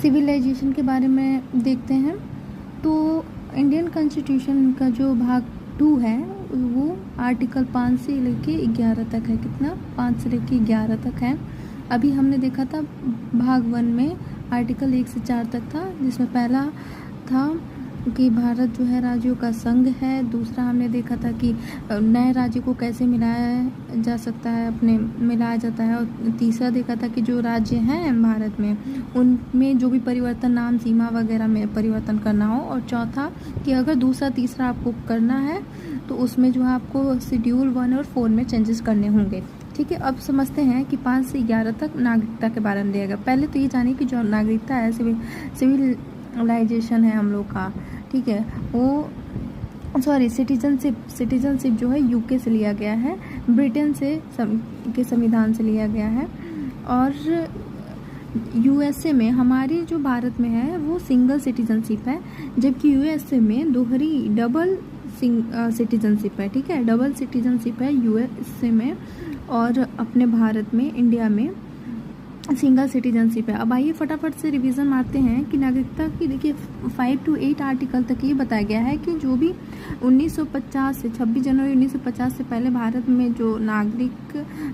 Civilisation के बारे में देखते हैं। तो इंडियन कॉन्स्टिट्यूशन का जो भाग 2 है वो आर्टिकल 5 से लेके 11 तक है। कितना? 5 से लेके 11 तक है। अभी हमने देखा था भाग 1 में आर्टिकल 1 से 4 तक था, जिसमें पहला था कि भारत जो है राज्यों का संघ है। दूसरा हमने देखा था कि नए राज्य को कैसे मिलाया जा सकता है, मिलाया जाता है। और तीसरा देखा था कि जो राज्य हैं भारत में उनमें जो भी परिवर्तन, नाम, सीमा वगैरह में परिवर्तन करना हो। और चौथा कि अगर दूसरा तीसरा आपको करना है तो उसमें जो है आपको शेड्यूल 1 और 4 में चेंजेस करने होंगे। ठीक है, अब समझते हैं कि 5 से 11 तक नागरिकता के बारे में दिया गया। पहले तो ये जानिए कि जो नागरिकता है, सिविलाइजेशन है हम लोग का, ठीक है, वो सिटीजनशिप जो है यूके से लिया गया है, ब्रिटेन से के संविधान से लिया गया है। और यूएसए में, हमारी जो भारत में है वो सिंगल सिटीजनशिप है, जबकि यूएसए में डबल सिटीजनशिप है। ठीक है, डबल सिटीजनशिप है यूएसए में, और अपने भारत में, इंडिया में सिंगल सिटीजनशिप है। अब आइए फटाफट से रिवीजन मारते हैं कि नागरिकता की देखिए 5 to 8 आर्टिकल तक ये बताया गया है कि जो भी 1950 से 26 जनवरी 1950 से पहले भारत में जो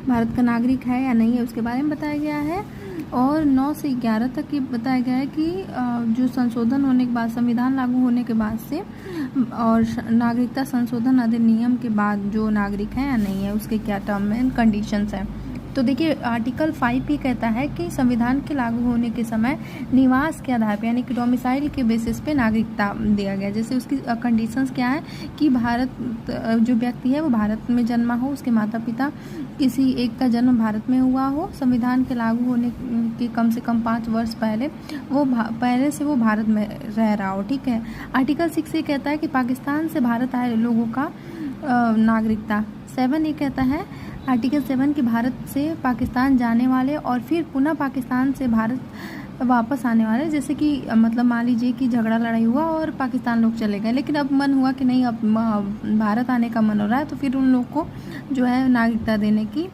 भारत का नागरिक है या नहीं है उसके बारे में बताया गया है। और 9 से 11 तक ये बताया गया है कि जो संशोधन होने के बाद, संविधान लागू होने के बाद से और नागरिकता संशोधन अधिनियम के बाद जो नागरिक है या नहीं है उसके क्या टर्म एंड कंडीशंस हैं। तो देखिए आर्टिकल 5 ये कहता है कि संविधान के लागू होने के समय निवास के आधार पर, यानी कि डोमिसाइल के बेसिस पे नागरिकता दिया गया। जैसे उसकी कंडीशंस क्या है कि भारत, जो व्यक्ति है वो भारत में जन्मा हो, उसके माता पिता किसी एक का जन्म भारत में हुआ हो, संविधान के लागू होने के कम से कम 5 वर्ष पहले पहले से वो भारत में रह रहा हो। ठीक है, आर्टिकल 6 ये कहता है कि पाकिस्तान से भारत आए लोगों का नागरिकता। 7 ये कहता है, आर्टिकल 7 कि भारत से पाकिस्तान जाने वाले और फिर पुनः पाकिस्तान से भारत वापस आने वाले, जैसे कि मतलब मान लीजिए कि झगड़ा लड़ाई हुआ और पाकिस्तान लोग चले गए, लेकिन अब मन हुआ कि नहीं अब भारत आने का मन हो रहा है, तो फिर उन लोग को जो है नागरिकता देने की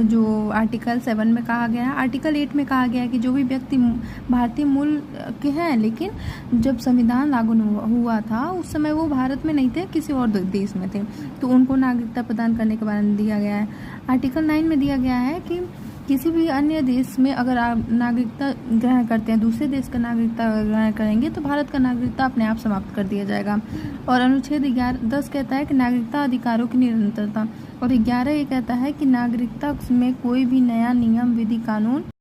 जो आर्टिकल 7 में कहा गया है। आर्टिकल 8 में कहा गया है कि जो भी व्यक्ति भारतीय मूल के हैं लेकिन जब संविधान लागू हुआ था उस समय वो भारत में नहीं थे, किसी और देश में थे, तो उनको नागरिकता प्रदान करने के बारे में दिया गया है। आर्टिकल 9 में दिया गया है कि किसी भी अन्य देश में अगर आप नागरिकता ग्रहण करते हैं, दूसरे देश का नागरिकता ग्रहण करेंगे तो भारत का नागरिकता अपने आप समाप्त कर दिया जाएगा। और अनुच्छेद 10 कहता है कि नागरिकता अधिकारों की निरंतरता। और 11 ये कहता है कि नागरिकता में कोई भी नया नियम, विधि, कानून